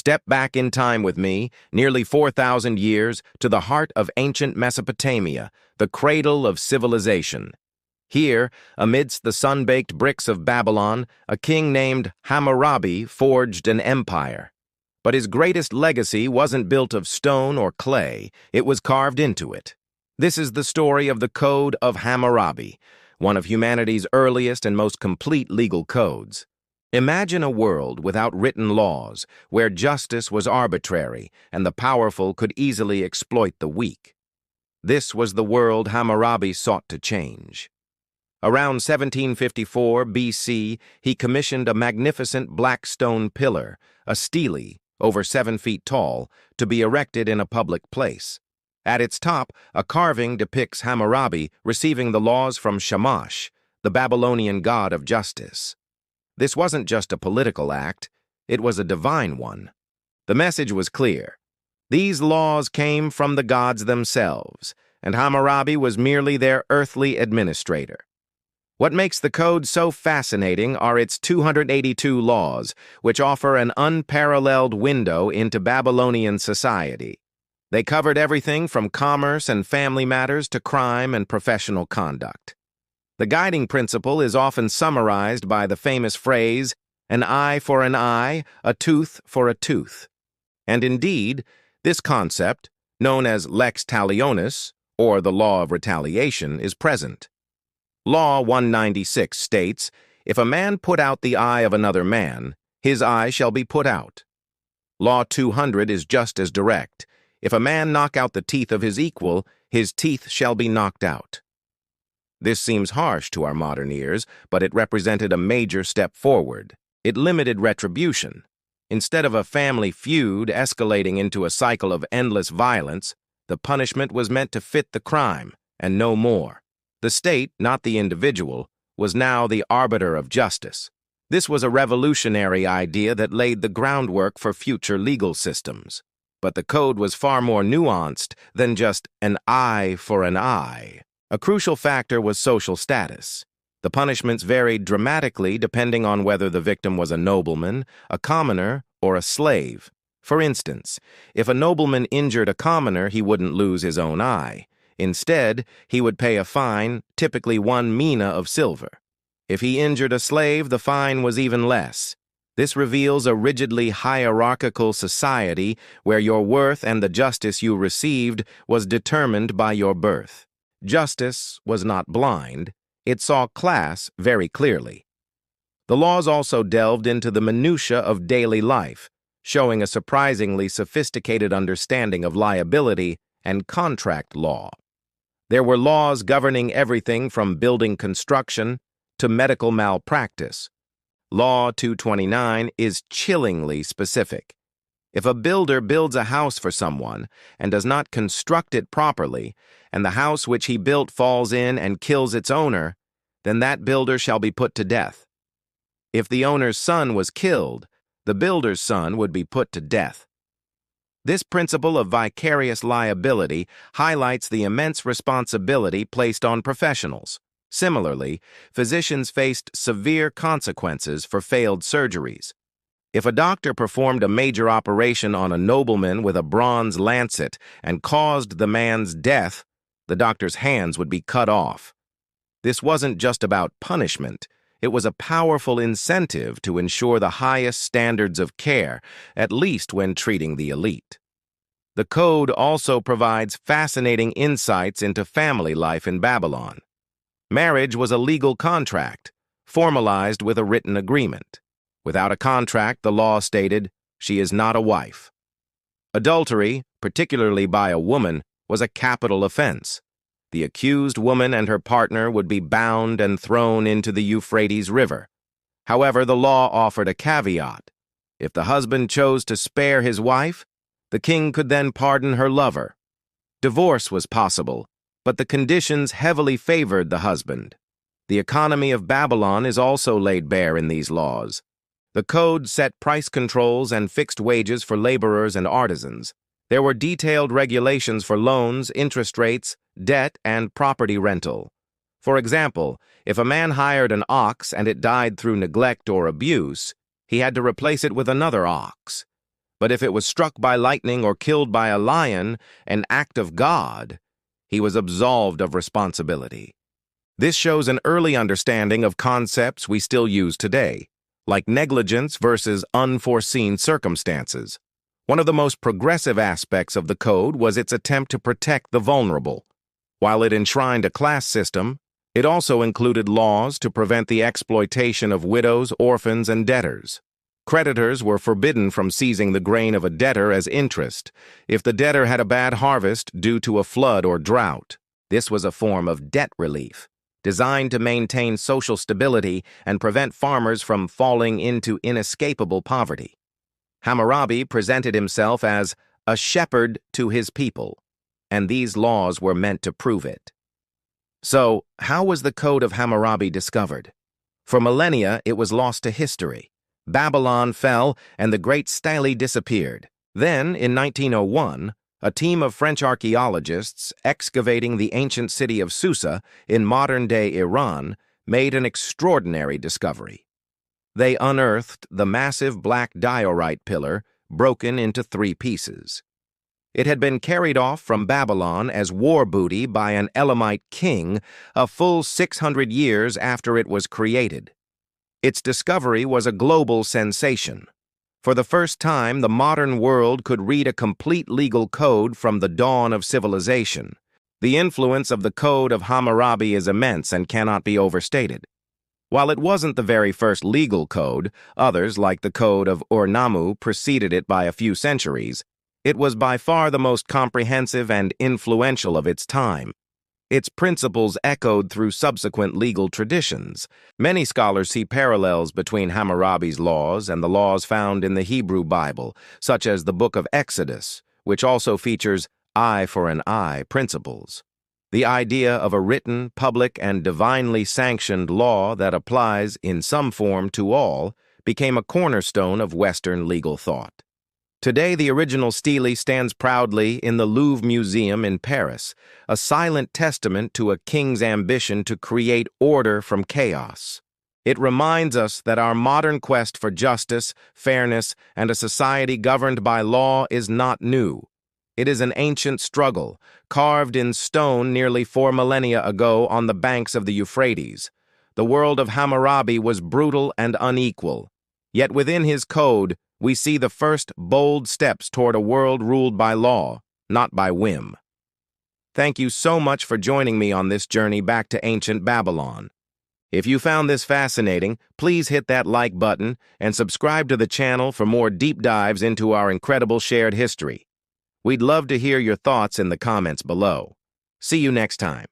Step back in time with me, nearly 4,000 years, to the heart of ancient Mesopotamia, the cradle of civilization. Here, amidst the sun-baked bricks of Babylon, a king named Hammurabi forged an empire. But his greatest legacy wasn't built of stone or clay, it was carved into it. This is the story of the Code of Hammurabi, one of humanity's earliest and most complete legal codes. Imagine a world without written laws, where justice was arbitrary and the powerful could easily exploit the weak. This was the world Hammurabi sought to change. Around 1754 BC, he commissioned a magnificent black stone pillar, a stele, over 7 feet tall, to be erected in a public place. At its top, a carving depicts Hammurabi receiving the laws from Shamash, the Babylonian god of justice. This wasn't just a political act, it was a divine one. The message was clear. These laws came from the gods themselves, and Hammurabi was merely their earthly administrator. What makes the code so fascinating are its 282 laws, which offer an unparalleled window into Babylonian society. They covered everything from commerce and family matters to crime and professional conduct. The guiding principle is often summarized by the famous phrase, "An eye for an eye, a tooth for a tooth." And indeed, this concept, known as lex talionis, or the law of retaliation, is present. Law 196 states, "If a man put out the eye of another man, his eye shall be put out." Law 200 is just as direct. "If a man knock out the teeth of his equal, his teeth shall be knocked out." This seems harsh to our modern ears, but it represented a major step forward. It limited retribution. Instead of a family feud escalating into a cycle of endless violence, the punishment was meant to fit the crime, and no more. The state, not the individual, was now the arbiter of justice. This was a revolutionary idea that laid the groundwork for future legal systems. But the code was far more nuanced than just an eye for an eye. A crucial factor was social status. The punishments varied dramatically depending on whether the victim was a nobleman, a commoner, or a slave. For instance, if a nobleman injured a commoner, he wouldn't lose his own eye. Instead, he would pay a fine, typically 1 mina of silver. If he injured a slave, the fine was even less. This reveals a rigidly hierarchical society where your worth and the justice you received was determined by your birth. Justice was not blind, it saw class very clearly. The laws also delved into the minutiae of daily life, showing a surprisingly sophisticated understanding of liability and contract law. There were laws governing everything from building construction to medical malpractice. Law 229 is chillingly specific. If a builder builds a house for someone and does not construct it properly, and the house which he built falls in and kills its owner, then that builder shall be put to death. If the owner's son was killed, the builder's son would be put to death. This principle of vicarious liability highlights the immense responsibility placed on professionals. Similarly, physicians faced severe consequences for failed surgeries. If a doctor performed a major operation on a nobleman with a bronze lancet and caused the man's death, the doctor's hands would be cut off. This wasn't just about punishment, it was a powerful incentive to ensure the highest standards of care, at least when treating the elite. The code also provides fascinating insights into family life in Babylon. Marriage was a legal contract, formalized with a written agreement. Without a contract, the law stated, she is not a wife. Adultery, particularly by a woman, was a capital offense. The accused woman and her partner would be bound and thrown into the Euphrates River. However, the law offered a caveat. If the husband chose to spare his wife, the king could then pardon her lover. Divorce was possible, but the conditions heavily favored the husband. The economy of Babylon is also laid bare in these laws. The code set price controls and fixed wages for laborers and artisans. There were detailed regulations for loans, interest rates, debt, and property rental. For example, if a man hired an ox and it died through neglect or abuse, he had to replace it with another ox. but if it was struck by lightning or killed by a lion, an act of God, he was absolved of responsibility. This shows an early understanding of concepts we still use today, like negligence versus unforeseen circumstances. One of the most progressive aspects of the code was its attempt to protect the vulnerable. While it enshrined a class system, it also included laws to prevent the exploitation of widows, orphans, and debtors. Creditors were forbidden from seizing the grain of a debtor as interest if the debtor had a bad harvest due to a flood or drought. This was a form of debt relief, designed to maintain social stability and prevent farmers from falling into inescapable poverty. Hammurabi presented himself as a shepherd to his people, and these laws were meant to prove it. So, how was the Code of Hammurabi discovered? For millennia, it was lost to history. Babylon fell, and the great stele disappeared. Then, in 1901, a team of French archaeologists excavating the ancient city of Susa in modern-day Iran made an extraordinary discovery. They unearthed the massive black diorite pillar broken into 3 pieces. It had been carried off from Babylon as war booty by an Elamite king a full 600 years after it was created. Its discovery was a global sensation. For the first time, the modern world could read a complete legal code from the dawn of civilization. The influence of the Code of Hammurabi is immense and cannot be overstated. While it wasn't the very first legal code, others, like the Code of Ur-Nammu, preceded it by a few centuries. It was by far the most comprehensive and influential of its time. Its principles echoed through subsequent legal traditions. Many scholars see parallels between Hammurabi's laws and the laws found in the Hebrew Bible, such as the Book of Exodus, which also features eye for an eye principles. The idea of a written, public, and divinely sanctioned law that applies in some form to all became a cornerstone of Western legal thought. Today, the original stele stands proudly in the Louvre Museum in Paris, a silent testament to a king's ambition to create order from chaos. It reminds us that our modern quest for justice, fairness, and a society governed by law is not new. It is an ancient struggle, carved in stone nearly 4 millennia ago on the banks of the Euphrates. The world of Hammurabi was brutal and unequal. Yet within his code, we see the first bold steps toward a world ruled by law, not by whim. Thank you so much for joining me on this journey back to ancient Babylon. If you found this fascinating, please hit that like button and subscribe to the channel for more deep dives into our incredible shared history. We'd love to hear your thoughts in the comments below. See you next time.